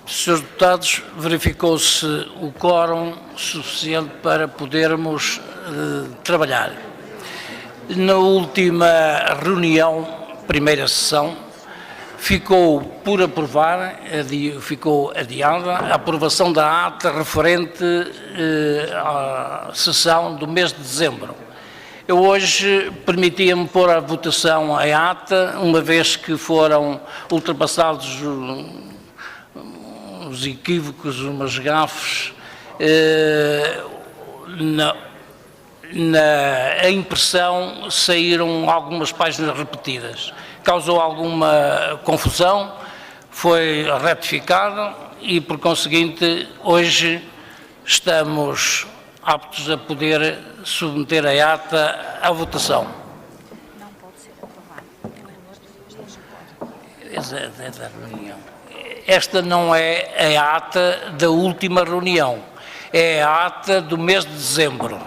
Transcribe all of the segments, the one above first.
Senhores deputados, verificou-se o quórum suficiente para podermos trabalhar. Na última reunião, primeira sessão, ficou por aprovar, ficou adiada, a aprovação da ata referente à sessão do mês de dezembro. Eu hoje permitia-me pôr à votação a ata, uma vez que foram ultrapassados uns equívocos, umas gafes, na impressão saíram algumas páginas repetidas. Causou alguma confusão, foi retificado e, por conseguinte, hoje estamos aptos a poder submeter a ata à votação. Não pode ser aprovado. É da reunião. Esta não é a ata da última reunião, é a ata do mês de dezembro.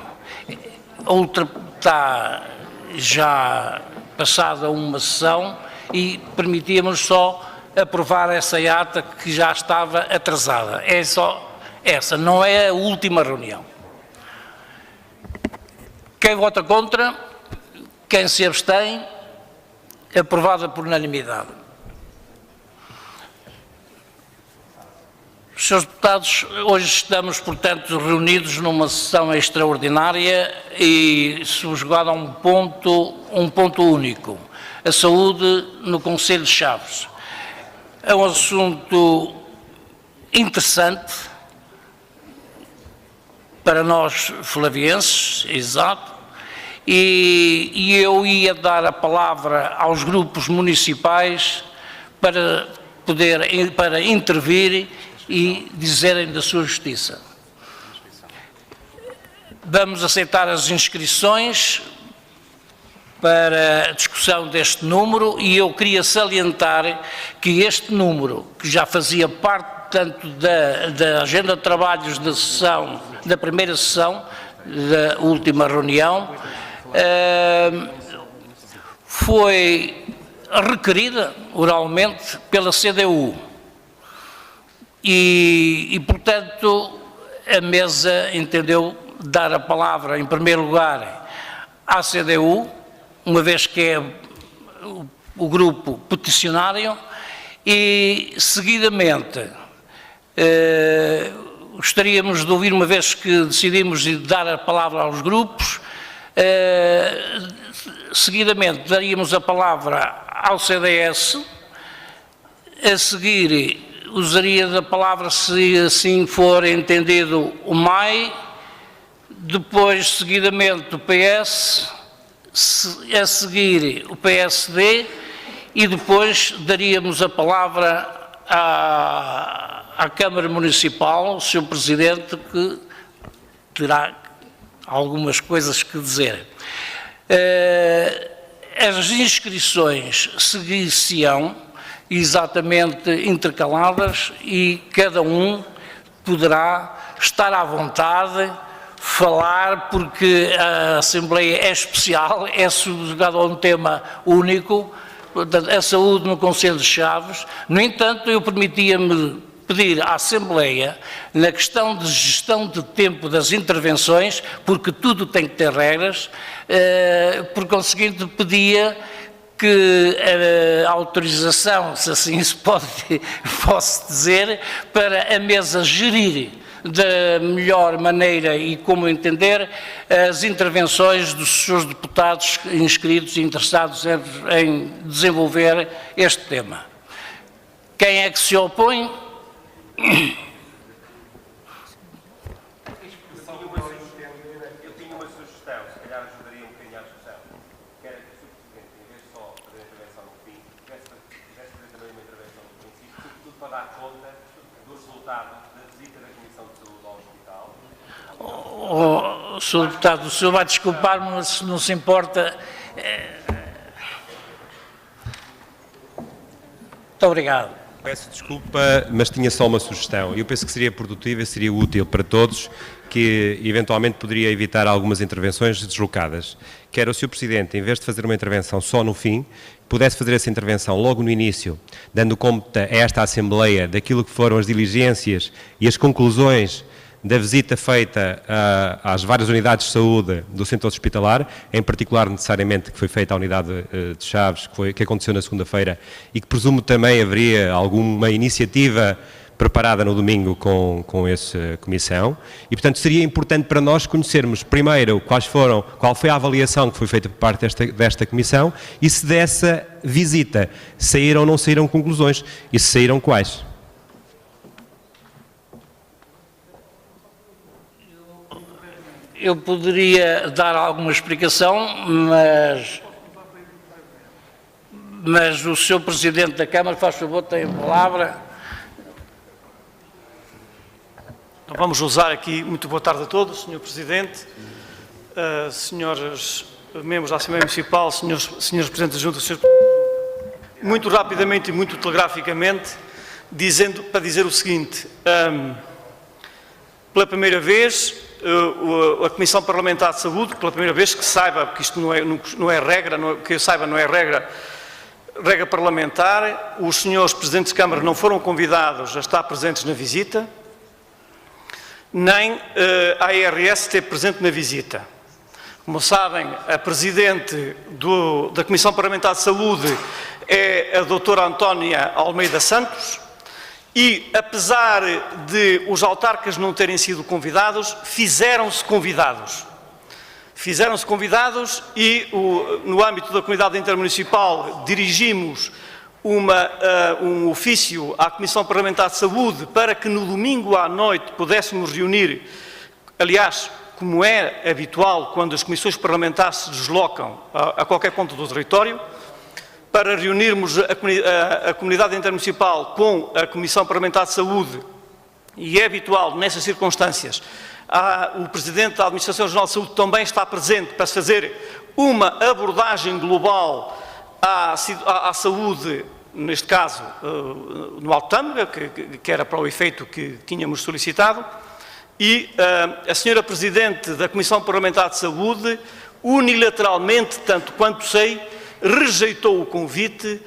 Outra está já passada uma sessão e permitíamos só aprovar essa ata que já estava atrasada. É só essa, não é a última reunião. Quem vota contra? Quem se abstém? Aprovada por unanimidade. Senhores deputados, hoje estamos, portanto, reunidos numa sessão extraordinária e subjugada a um ponto único, a saúde no Concelho de Chaves. É um assunto interessante para nós flavienses, exato, e eu ia dar a palavra aos grupos municipais para intervir e dizerem da sua justiça. Vamos aceitar as inscrições para a discussão deste número e eu queria salientar que este número, que já fazia parte tanto da agenda de trabalhos da primeira sessão, da última reunião, foi requerida oralmente pela CDU. E, portanto, a mesa entendeu dar a palavra, em primeiro lugar, à CDU, uma vez que é o grupo peticionário, e, seguidamente, gostaríamos de ouvir, uma vez que decidimos dar a palavra aos grupos, seguidamente daríamos a palavra ao CDS, a seguir usaria da palavra, se assim for entendido, o MAI, depois, seguidamente, o PS, a seguir o PSD e depois daríamos a palavra à Câmara Municipal, o Sr. Presidente, que terá algumas coisas que dizer. As inscrições seguir-se-ão exatamente intercaladas e cada um poderá estar à vontade, falar, porque a Assembleia é especial, é subjugada a um tema único, a saúde no Concelho de Chaves. No entanto, eu permitia-me pedir à Assembleia, na questão de gestão de tempo das intervenções, porque tudo tem que ter regras, por conseguinte pedia que a autorização, se assim se posso dizer, para a mesa gerir da melhor maneira e como entender as intervenções dos senhores deputados inscritos e interessados em desenvolver este tema. Quem é que se opõe? Eu tinha uma sugestão, se calhar ajudaria um bocadinho à discussão, que era que o Sr. Presidente, em vez de só fazer a intervenção no fim, quisesse fazer também uma intervenção no princípio, sobretudo para dar conta do resultado da visita da Comissão de Saúde ao hospital. Sr. Deputado, o senhor vai desculpar-me, mas se não se importa. Muito obrigado. Peço desculpa, mas tinha só uma sugestão. Eu penso que seria produtiva e seria útil para todos, que eventualmente poderia evitar algumas intervenções deslocadas. Que era o Sr. Presidente, em vez de fazer uma intervenção só no fim, pudesse fazer essa intervenção logo no início, dando conta a esta Assembleia daquilo que foram as diligências e as conclusões da visita feita às várias unidades de saúde do centro hospitalar, em particular necessariamente que foi feita à unidade de Chaves, que aconteceu na segunda-feira, e que presumo também haveria alguma iniciativa preparada no domingo com essa comissão, e portanto seria importante para nós conhecermos primeiro qual foi a avaliação que foi feita por parte desta comissão, e se dessa visita saíram ou não saíram conclusões, e se saíram quais. Eu poderia dar alguma explicação, mas o Sr. Presidente da Câmara, faz favor, tem a palavra. Então vamos usar aqui, muito boa tarde a todos, Sr. Presidente, senhores membros da Assembleia Municipal, senhores Presidentes da Junta, muito rapidamente e muito telegraficamente, para dizer o seguinte: pela primeira vez, a Comissão Parlamentar de Saúde, pela primeira vez que saiba, porque isto não é regra, que eu saiba não é regra parlamentar, os senhores Presidentes de Câmara não foram convidados a estar presentes na visita, nem a ARS esteve presente na visita. Como sabem, a Presidente da Comissão Parlamentar de Saúde é a doutora Antónia Almeida Santos, e, apesar de os autarcas não terem sido convidados, fizeram-se convidados. Fizeram-se convidados e, no âmbito da Comunidade Intermunicipal, dirigimos um ofício à Comissão Parlamentar de Saúde para que no domingo à noite pudéssemos reunir, aliás, como é habitual quando as comissões parlamentares se deslocam a qualquer ponto do território, para reunirmos a Comunidade Intermunicipal com a Comissão Parlamentar de Saúde, e é habitual, nessas circunstâncias, o Presidente da Administração Regional de Saúde também está presente para fazer uma abordagem global à saúde, neste caso, no Alto Tâmega, que era para o efeito que tínhamos solicitado, e a Senhora Presidente da Comissão Parlamentar de Saúde, unilateralmente, tanto quanto sei, rejeitou o convite,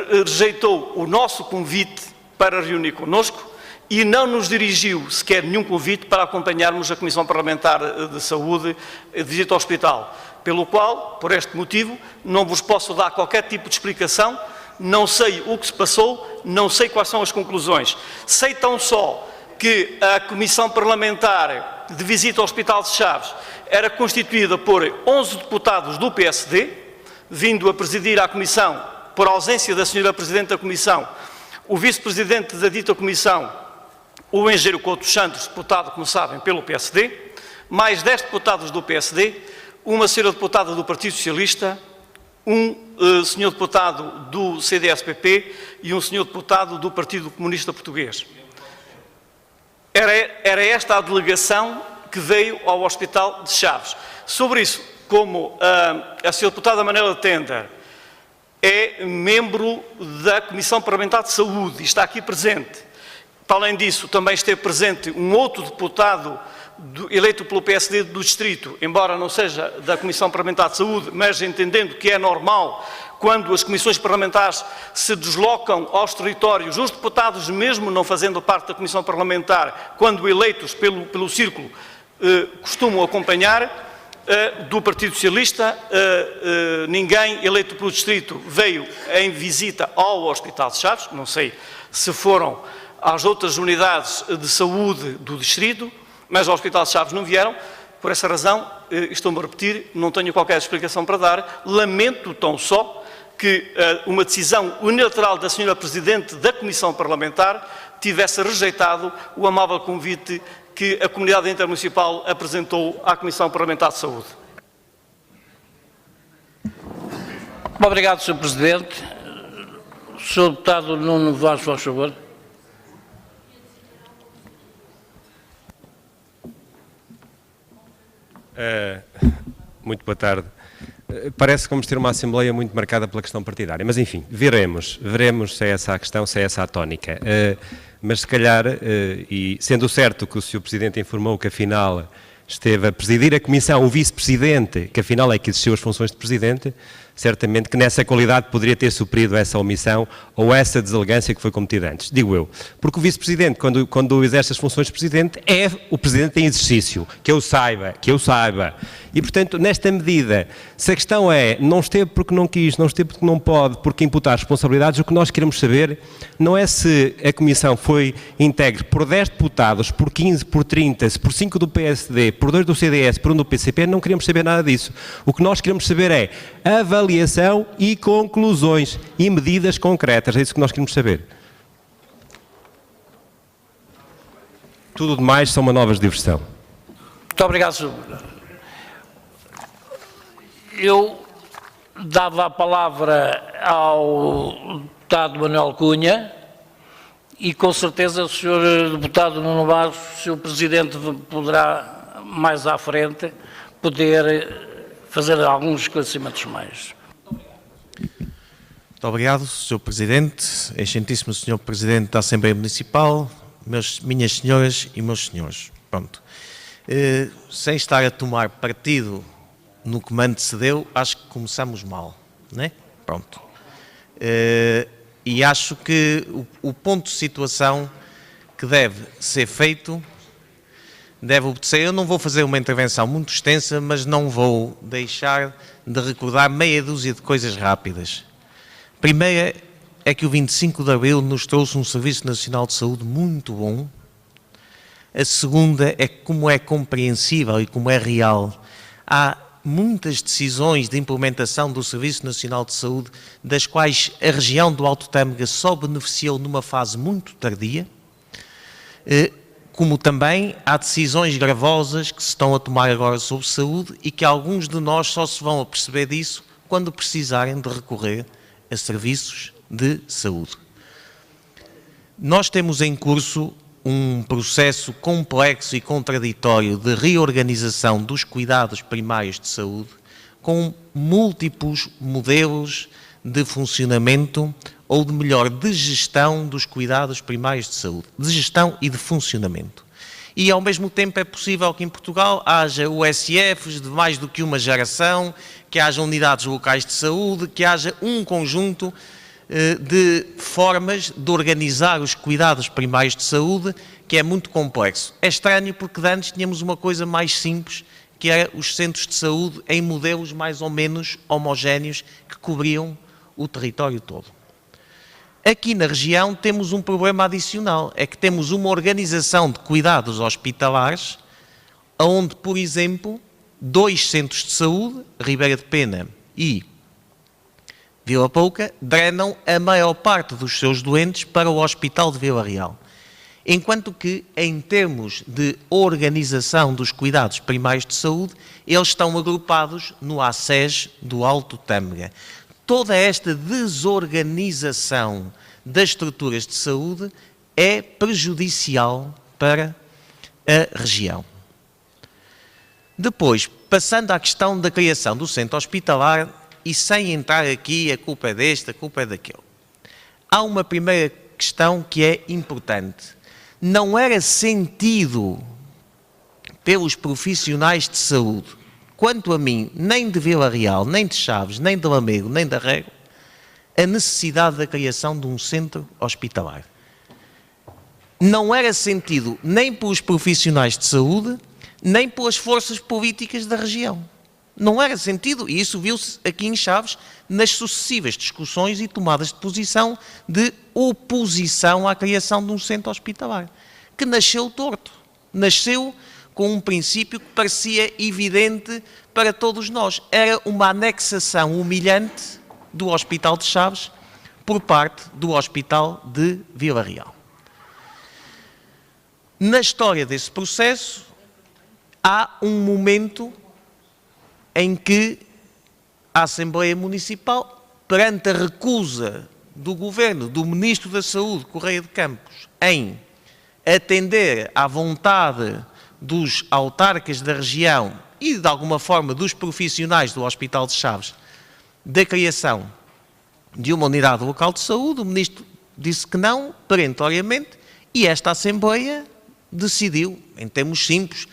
rejeitou o nosso convite para reunir connosco e não nos dirigiu sequer nenhum convite para acompanharmos a Comissão Parlamentar de Saúde de visita ao hospital, pelo qual, por este motivo, não vos posso dar qualquer tipo de explicação, não sei o que se passou, não sei quais são as conclusões. Sei tão só que a Comissão Parlamentar de visita ao Hospital de Chaves era constituída por 11 deputados do PSD, vindo a presidir a Comissão, por ausência da Senhora Presidente da Comissão, o Vice-Presidente da dita Comissão, o Engenheiro Couto Santos, deputado, como sabem, pelo PSD, mais 10 deputados do PSD, uma senhora deputada do Partido Socialista, um senhor deputado do CDS-PP e um senhor deputado do Partido Comunista Português. Era esta a delegação que veio ao Hospital de Chaves. Sobre isso, como a senhora deputada Manela Tender é membro da Comissão Parlamentar de Saúde e está aqui presente, para além disso, também esteve presente um outro deputado eleito pelo PSD do Distrito, embora não seja da Comissão Parlamentar de Saúde, mas entendendo que é normal, quando as comissões parlamentares se deslocam aos territórios, os deputados, mesmo não fazendo parte da Comissão Parlamentar, quando eleitos pelo Círculo, costumam acompanhar. Do Partido Socialista, ninguém eleito pelo Distrito veio em visita ao Hospital de Chaves, não sei se foram às outras unidades de saúde do Distrito, mas ao Hospital de Chaves não vieram. Por essa razão, estou-me a repetir, não tenho qualquer explicação para dar, lamento tão só que uma decisão unilateral da Senhora Presidente da Comissão Parlamentar tivesse rejeitado o amável convite que a Comunidade Intermunicipal apresentou à Comissão Parlamentar de Saúde. Obrigado, Sr. Presidente. Sr. Deputado Nuno Vaz, por favor. Muito boa tarde. Parece que vamos ter uma Assembleia muito marcada pela questão partidária, mas enfim, veremos se é essa a questão, se é essa a tónica. Mas se calhar, e sendo certo que o Sr. Presidente informou que afinal esteve a presidir a Comissão, o Vice-Presidente, que afinal é que exerceu as funções de Presidente, certamente que nessa qualidade poderia ter suprido essa omissão ou essa deselegância que foi cometida antes, digo eu. Porque o Vice-Presidente, quando exerce as funções de Presidente, é o Presidente em exercício, que eu saiba. E, portanto, nesta medida, se a questão é não esteve porque não quis, não esteve porque não pode, porque imputar responsabilidades, o que nós queremos saber não é se a Comissão foi integre por 10 deputados, por 15, por 30, se por 5 do PSD, por 2 do CDS, por 1 do PCP, não queremos saber nada disso. O que nós queremos saber é avaliação e conclusões e medidas concretas, é isso que nós queremos saber. Tudo demais são manobras de diversão. Muito obrigado, Sr. Eu dava a palavra ao deputado Manuel Cunha e com certeza o Sr. deputado Nuno Barros, o Sr. Presidente, poderá mais à frente poder fazer alguns esclarecimentos mais. Muito obrigado, Sr. Presidente, excelentíssimo Sr. Presidente da Assembleia Municipal, minhas senhoras e meus senhores. Pronto. Sem estar a tomar partido no que me antecedeu, acho que começamos mal, não é? Pronto. E acho que o ponto de situação que deve ser feito deve obedecer. Eu não vou fazer uma intervenção muito extensa, mas não vou deixar de recordar meia dúzia de coisas rápidas. A primeira é que o 25 de Abril nos trouxe um Serviço Nacional de Saúde muito bom. A segunda é que, como é compreensível e como é real, há muitas decisões de implementação do Serviço Nacional de Saúde, das quais a região do Alto Tâmega só beneficiou numa fase muito tardia, como também há decisões gravosas que se estão a tomar agora sobre saúde e que alguns de nós só se vão aperceber disso quando precisarem de recorrer a serviços de saúde. Nós temos em curso um processo complexo e contraditório de reorganização dos cuidados primários de saúde, com múltiplos modelos de funcionamento, ou de melhor, de gestão dos cuidados primários de saúde, de gestão e de funcionamento. E ao mesmo tempo é possível que em Portugal haja USFs de mais do que uma geração, que haja unidades locais de saúde, que haja um conjunto de formas de organizar os cuidados primários de saúde, que é muito complexo. É estranho porque antes tínhamos uma coisa mais simples, que era os centros de saúde em modelos mais ou menos homogéneos que cobriam o território todo. Aqui na região temos um problema adicional, é que temos uma organização de cuidados hospitalares, onde, por exemplo, 2 centros de saúde, Ribeira de Pena e Vila Pouca, drenam a maior parte dos seus doentes para o Hospital de Vila Real. Enquanto que, em termos de organização dos cuidados primários de saúde, eles estão agrupados no ACES do Alto Tâmega. Toda esta desorganização das estruturas de saúde é prejudicial para a região. Depois, passando à questão da criação do centro hospitalar, e sem entrar aqui, a culpa é deste, a culpa é daquele. Há uma primeira questão que é importante. Não era sentido pelos profissionais de saúde, quanto a mim, nem de Vila Real, nem de Chaves, nem de Lamego, nem de Arrego, a necessidade da criação de um centro hospitalar. Não era sentido nem pelos profissionais de saúde, nem pelas forças políticas da região. Não era sentido, e isso viu-se aqui em Chaves, nas sucessivas discussões e tomadas de posição de oposição à criação de um centro hospitalar, que nasceu torto. Nasceu com um princípio que parecia evidente para todos nós. Era uma anexação humilhante do Hospital de Chaves por parte do Hospital de Vila Real. Na história desse processo, há um momento em que a Assembleia Municipal, perante a recusa do Governo, do Ministro da Saúde, Correia de Campos, em atender à vontade dos autarcas da região e, de alguma forma, dos profissionais do Hospital de Chaves, da criação de uma unidade local de saúde. O Ministro disse que não, perentoriamente, e esta Assembleia decidiu, em termos simples,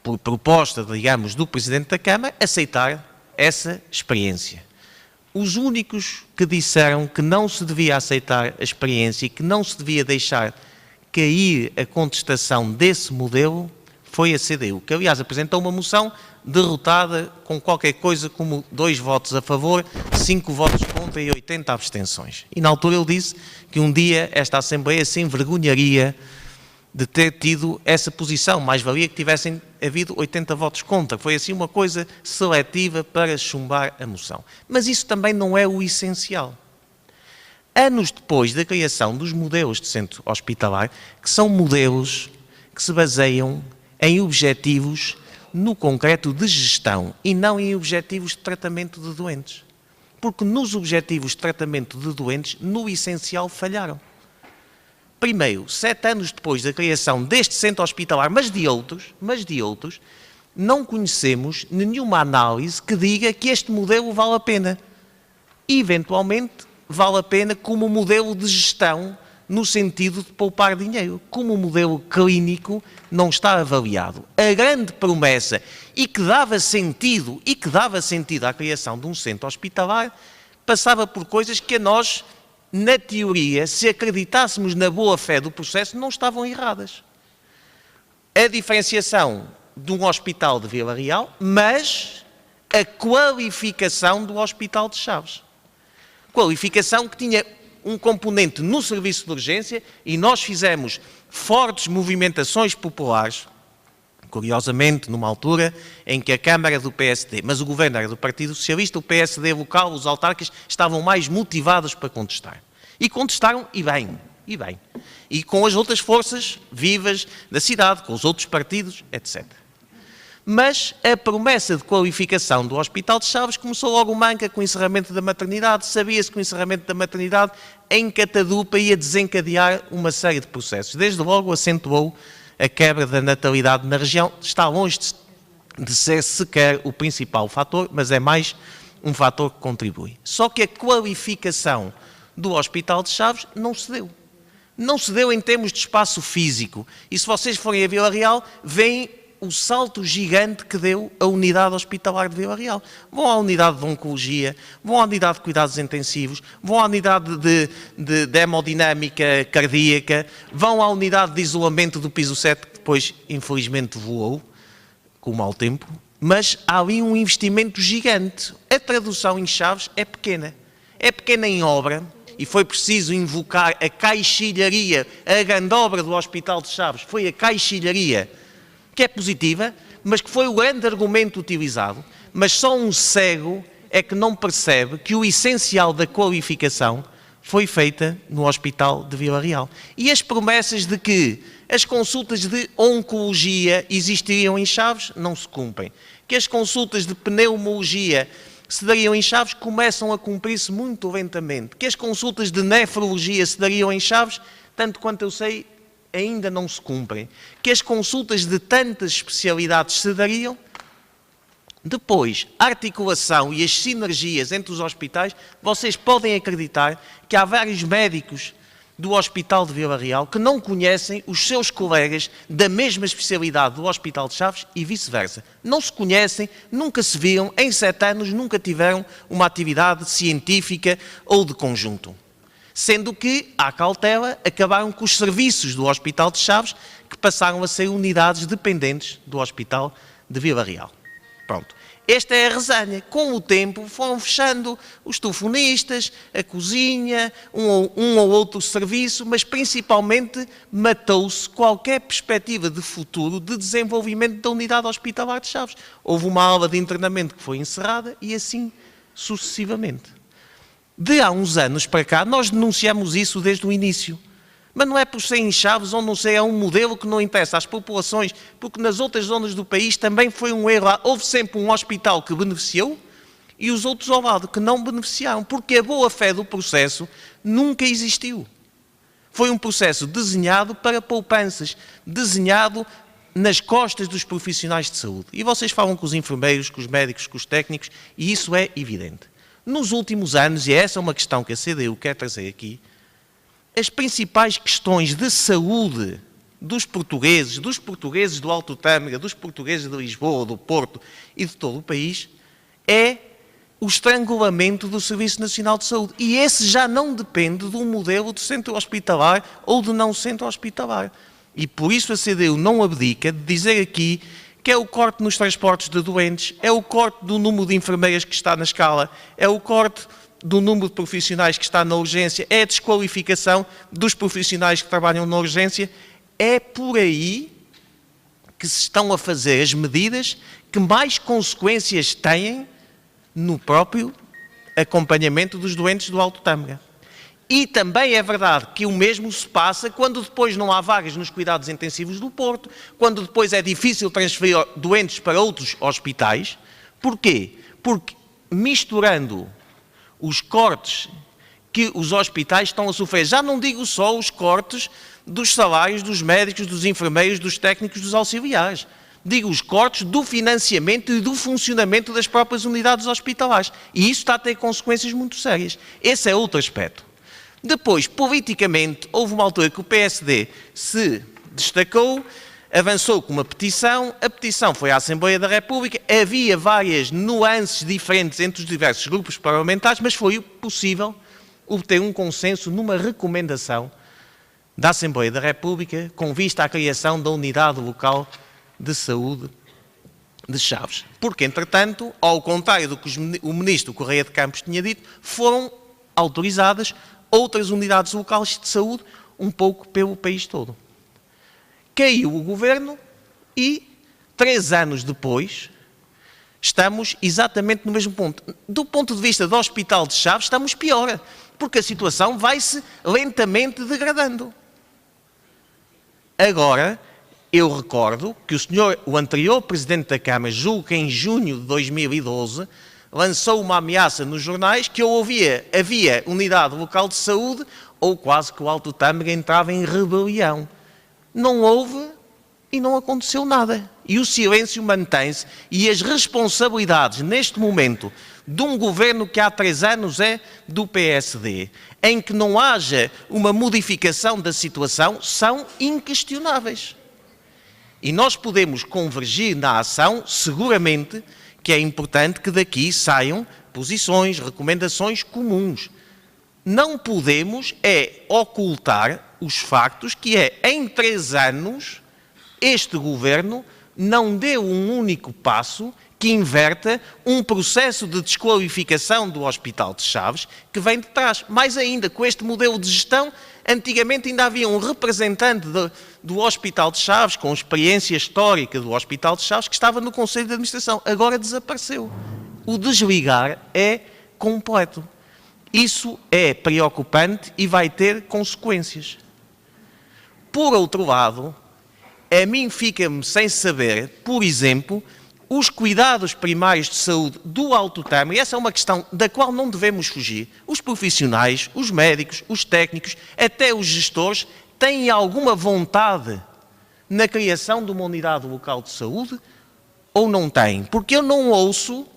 por proposta, digamos, do Presidente da Câmara, aceitar essa experiência. Os únicos que disseram que não se devia aceitar a experiência e que não se devia deixar cair a contestação desse modelo foi a CDU, que aliás apresentou uma moção derrotada com qualquer coisa como 2 votos a favor, 5 votos contra e 80 abstenções. E na altura ele disse que um dia esta Assembleia se envergonharia de ter tido essa posição, mais valia que tivessem havido 80 votos contra. Foi assim uma coisa seletiva para chumbar a moção. Mas isso também não é o essencial. Anos depois da criação dos modelos de centro hospitalar, que são modelos que se baseiam em objetivos no concreto de gestão e não em objetivos de tratamento de doentes. Porque nos objetivos de tratamento de doentes, no essencial, falharam. Primeiro, 7 anos depois da criação deste centro hospitalar, mas de outros, não conhecemos nenhuma análise que diga que este modelo vale a pena. Eventualmente, vale a pena como modelo de gestão, no sentido de poupar dinheiro. Como modelo clínico, não está avaliado. A grande promessa, e que dava sentido à criação de um centro hospitalar, passava por coisas que a nós, na teoria, se acreditássemos na boa-fé do processo, não estavam erradas. A diferenciação de um hospital de Vila Real, mas a qualificação do Hospital de Chaves. Qualificação que tinha um componente no serviço de urgência e nós fizemos fortes movimentações populares, curiosamente, numa altura em que a Câmara era do PSD, mas o governo era do Partido Socialista, o PSD local, os autarcas, estavam mais motivados para contestar. E contestaram, e bem. E com as outras forças vivas da cidade, com os outros partidos, etc. Mas a promessa de qualificação do Hospital de Chaves começou logo manca com o encerramento da maternidade. Sabia-se que o encerramento da maternidade em catadupa ia desencadear uma série de processos. Desde logo acentuou a quebra da natalidade na região. Está longe de ser sequer o principal fator, mas é mais um fator que contribui. Só que a qualificação do Hospital de Chaves não se deu. Não se deu em termos de espaço físico. E se vocês forem a Vila Real, veem o salto gigante que deu a unidade hospitalar de Vila Real. Vão à unidade de oncologia, vão à unidade de cuidados intensivos, vão à unidade de hemodinâmica cardíaca, vão à unidade de isolamento do piso 7, que depois, infelizmente, voou, com o mau tempo, mas há ali um investimento gigante. A tradução em Chaves é pequena. É pequena em obra, e foi preciso invocar a caixilharia, a grande obra do Hospital de Chaves, foi a caixilharia, que é positiva, mas que foi o grande argumento utilizado, mas só um cego é que não percebe que o essencial da qualificação foi feita no Hospital de Vila Real. E as promessas de que as consultas de oncologia existiriam em Chaves não se cumprem. Que as consultas de pneumologia se dariam em Chaves começam a cumprir-se muito lentamente. Que as consultas de nefrologia se dariam em Chaves, tanto quanto eu sei, ainda não se cumprem. Que as consultas de tantas especialidades se dariam. Depois, a articulação e as sinergias entre os hospitais, vocês podem acreditar que há vários médicos do Hospital de Vila Real que não conhecem os seus colegas da mesma especialidade do Hospital de Chaves e vice-versa. Não se conhecem, nunca se viram, em 7 anos nunca tiveram uma atividade científica ou de conjunto. Sendo que, à cautela, acabaram com os serviços do Hospital de Chaves, que passaram a ser unidades dependentes do Hospital de Vila Real. Pronto. Esta é a resenha. Com o tempo foram fechando os telefonistas, a cozinha, um ou outro serviço, mas principalmente matou-se qualquer perspectiva de futuro de desenvolvimento da unidade hospitalar de Chaves. Houve uma aula de internamento que foi encerrada e assim sucessivamente. De há uns anos para cá, nós denunciamos isso desde o início. Mas não é por ser em Chaves ou não ser, é um modelo que não interessa às populações, porque nas outras zonas do país também foi um erro. Houve sempre um hospital que beneficiou e os outros ao lado que não beneficiaram, porque a boa-fé do processo nunca existiu. Foi um processo desenhado para poupanças, desenhado nas costas dos profissionais de saúde. E vocês falam com os enfermeiros, com os médicos, com os técnicos, e isso é evidente. Nos últimos anos, e essa é uma questão que a CDU quer trazer aqui, as principais questões de saúde dos portugueses do Alto Tâmega, dos portugueses de Lisboa, do Porto e de todo o país, é o estrangulamento do Serviço Nacional de Saúde. E esse já não depende de um modelo de centro hospitalar ou de não centro hospitalar. E por isso a CDU não abdica de dizer aqui que é o corte nos transportes de doentes, é o corte do número de enfermeiras que está na escala, é o corte do número de profissionais que está na urgência, é a desqualificação dos profissionais que trabalham na urgência. É por aí que se estão a fazer as medidas que mais consequências têm no próprio acompanhamento dos doentes do Alto Tâmega. E também é verdade que o mesmo se passa quando depois não há vagas nos cuidados intensivos do Porto, quando depois é difícil transferir doentes para outros hospitais. Porquê? Porque misturando os cortes que os hospitais estão a sofrer, já não digo só os cortes dos salários dos médicos, dos enfermeiros, dos técnicos, dos auxiliares. Digo os cortes do financiamento e do funcionamento das próprias unidades hospitalares. E isso está a ter consequências muito sérias. Esse é outro aspecto. Depois, politicamente, houve uma altura que o PSD se destacou, avançou com uma petição, a petição foi à Assembleia da República, havia várias nuances diferentes entre os diversos grupos parlamentares, mas foi possível obter um consenso numa recomendação da Assembleia da República com vista à criação da Unidade Local de Saúde de Chaves. Porque, entretanto, ao contrário do que o Ministro Correia de Campos tinha dito, foram autorizadas outras unidades locais de saúde um pouco pelo país todo. Caiu o governo e, 3 anos depois, estamos exatamente no mesmo ponto. Do ponto de vista do Hospital de Chaves, estamos pior, porque a situação vai-se lentamente degradando. Agora, eu recordo que o anterior Presidente da Câmara, julgo que em junho de 2012, lançou uma ameaça nos jornais que ou havia unidade local de saúde ou quase que o Alto Tâmega entrava em rebelião. Não houve e não aconteceu nada. E o silêncio mantém-se e as responsabilidades, neste momento, de um governo que há 3 anos é do PSD, em que não haja uma modificação da situação, são inquestionáveis. E nós podemos convergir na ação, seguramente, que é importante que daqui saiam posições, recomendações comuns. Não podemos ocultar os factos que em 3 anos, este governo não deu um único passo que inverta um processo de desqualificação do Hospital de Chaves que vem de trás. Mais ainda, com este modelo de gestão, antigamente ainda havia um representante do Hospital de Chaves, com experiência histórica do Hospital de Chaves, que estava no Conselho de Administração. Agora desapareceu. O desligar é completo. Isso é preocupante e vai ter consequências. Por outro lado, a mim fica-me sem saber, por exemplo, os cuidados primários de saúde do Alto Tâmega, e essa é uma questão da qual não devemos fugir. Os profissionais, os médicos, os técnicos, até os gestores, têm alguma vontade na criação de uma unidade local de saúde ou não têm? Porque eu não ouço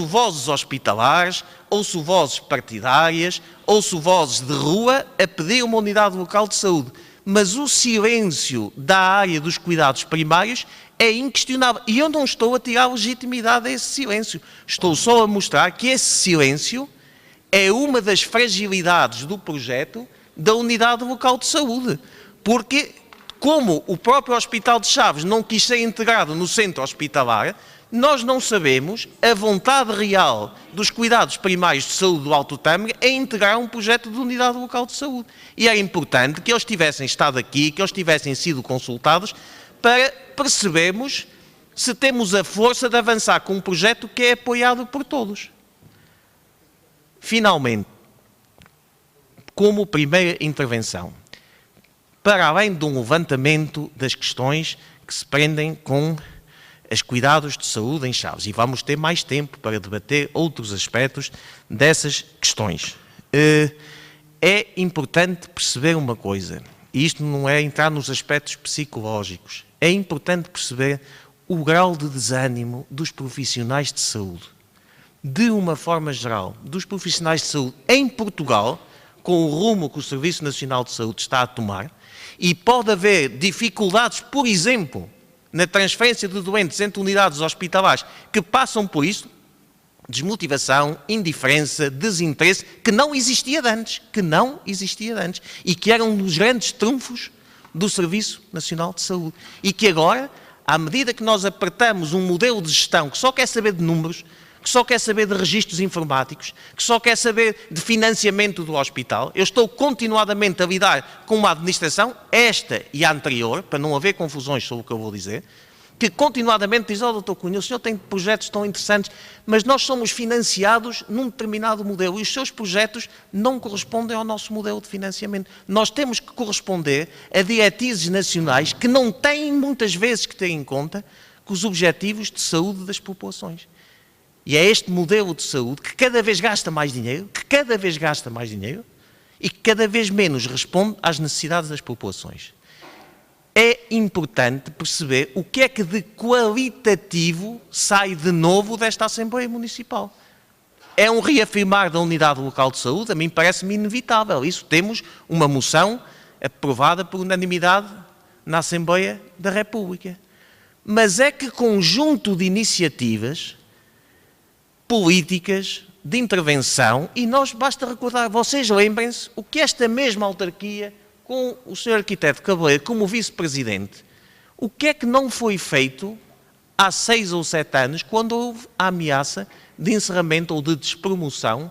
vozes hospitalares, ouço vozes partidárias, ouço vozes de rua a pedir uma unidade local de saúde. Mas o silêncio da área dos cuidados primários é inquestionável. E eu não estou a tirar legitimidade a esse silêncio. Estou só a mostrar que esse silêncio é uma das fragilidades do projeto da Unidade Local de Saúde. Porque, como o próprio Hospital de Chaves não quis ser integrado no centro hospitalar, nós não sabemos a vontade real dos cuidados primários de saúde do Alto Tâmega em integrar um projeto de unidade local de saúde. E era importante que eles tivessem estado aqui, que eles tivessem sido consultados para percebermos se temos a força de avançar com um projeto que é apoiado por todos. Finalmente, como primeira intervenção, para além de um levantamento das questões que se prendem com os cuidados de saúde em Chaves, e vamos ter mais tempo para debater outros aspectos dessas questões. É importante perceber uma coisa, e isto não é entrar nos aspectos psicológicos, é importante perceber o grau de desânimo dos profissionais de saúde. De uma forma geral, dos profissionais de saúde em Portugal, com o rumo que o Serviço Nacional de Saúde está a tomar, e pode haver dificuldades, por exemplo, na transferência de doentes entre unidades hospitalares que passam por isto, desmotivação, indiferença, desinteresse, que não existia de antes, e que era um dos grandes trunfos do Serviço Nacional de Saúde. E que agora, à medida que nós apertamos um modelo de gestão que só quer saber de números, que só quer saber de registros informáticos, que só quer saber de financiamento do hospital, eu estou continuadamente a lidar com uma administração, esta e a anterior, para não haver confusões sobre o que eu vou dizer, que continuadamente diz, Dr. Cunha, o senhor tem projetos tão interessantes, mas nós somos financiados num determinado modelo e os seus projetos não correspondem ao nosso modelo de financiamento. Nós temos que corresponder a diretrizes nacionais que não têm muitas vezes que ter em conta os objetivos de saúde das populações. E é este modelo de saúde que cada vez gasta mais dinheiro, e que cada vez menos responde às necessidades das populações. É importante perceber o que é que de qualitativo sai de novo desta Assembleia Municipal. É um reafirmar da unidade local de saúde, a mim parece-me inevitável. Isso, temos uma moção aprovada por unanimidade na Assembleia da República. Mas é que conjunto de iniciativas políticas de intervenção, e nós basta recordar, vocês lembrem-se o que esta mesma autarquia, com o Sr. Arquiteto Cabeleiro como vice-presidente, o que é que não foi feito há 6 ou 7 anos, quando houve a ameaça de encerramento ou de despromoção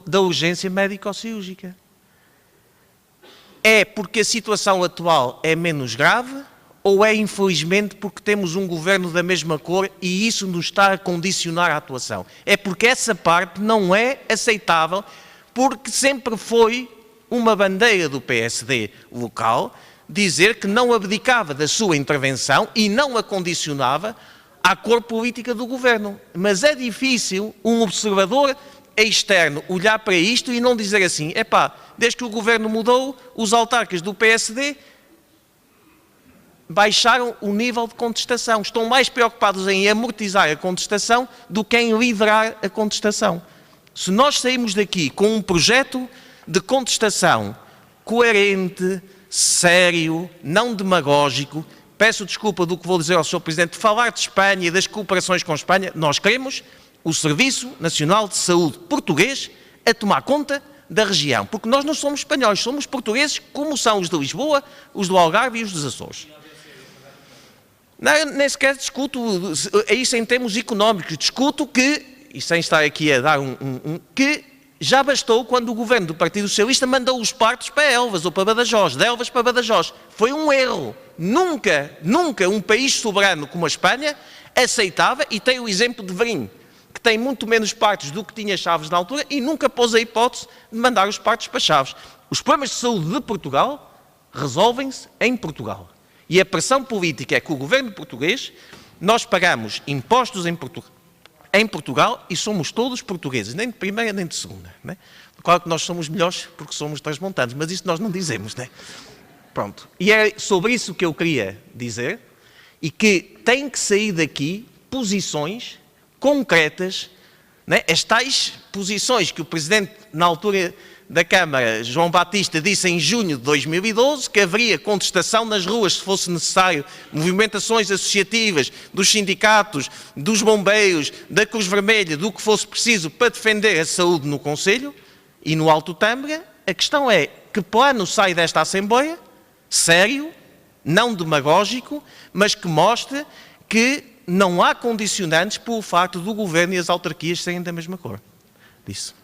da urgência médico-cirúrgica? É porque a situação atual é menos grave, ou é, infelizmente, porque temos um governo da mesma cor e isso nos está a condicionar a atuação? É porque essa parte não é aceitável, porque sempre foi uma bandeira do PSD local dizer que não abdicava da sua intervenção e não a condicionava à cor política do governo. Mas é difícil um observador externo olhar para isto e não dizer assim, desde que o governo mudou, os autarcas do PSD baixaram o nível de contestação. Estão mais preocupados em amortizar a contestação do que em liderar a contestação. Se nós sairmos daqui com um projeto de contestação coerente, sério, não demagógico, peço desculpa do que vou dizer ao Sr. Presidente, de falar de Espanha e das cooperações com a Espanha, nós queremos o Serviço Nacional de Saúde português a tomar conta da região, porque nós não somos espanhóis, somos portugueses, como são os de Lisboa, os do Algarve e os dos Açores. Não, nem sequer discuto isso em termos económicos, discuto que, e sem estar aqui a dar que já bastou quando o governo do Partido Socialista mandou os partos para Elvas ou para Badajoz, de Elvas para Badajoz. Foi um erro. Nunca um país soberano como a Espanha aceitava, e tem o exemplo de Verim, que tem muito menos partos do que tinha Chaves na altura e nunca pôs a hipótese de mandar os partos para Chaves. Os problemas de saúde de Portugal resolvem-se em Portugal. E a pressão política é que o governo português, nós pagamos impostos em Portugal e somos todos portugueses, nem de primeira nem de segunda. Não é? Claro que nós somos melhores porque somos transmontanos, mas isso nós não dizemos. Não é? Pronto. E é sobre isso que eu queria dizer, e que tem que sair daqui posições concretas, não é? As tais posições que o Presidente, na altura da Câmara, João Batista, disse em junho de 2012 que haveria contestação nas ruas se fosse necessário, movimentações associativas dos sindicatos, dos bombeiros, da Cruz Vermelha, do que fosse preciso para defender a saúde no Conselho e no Alto Tâmega. A questão é que plano sai desta Assembleia, sério, não demagógico, mas que mostre que não há condicionantes pelo facto do Governo e as autarquias serem da mesma cor. Disse.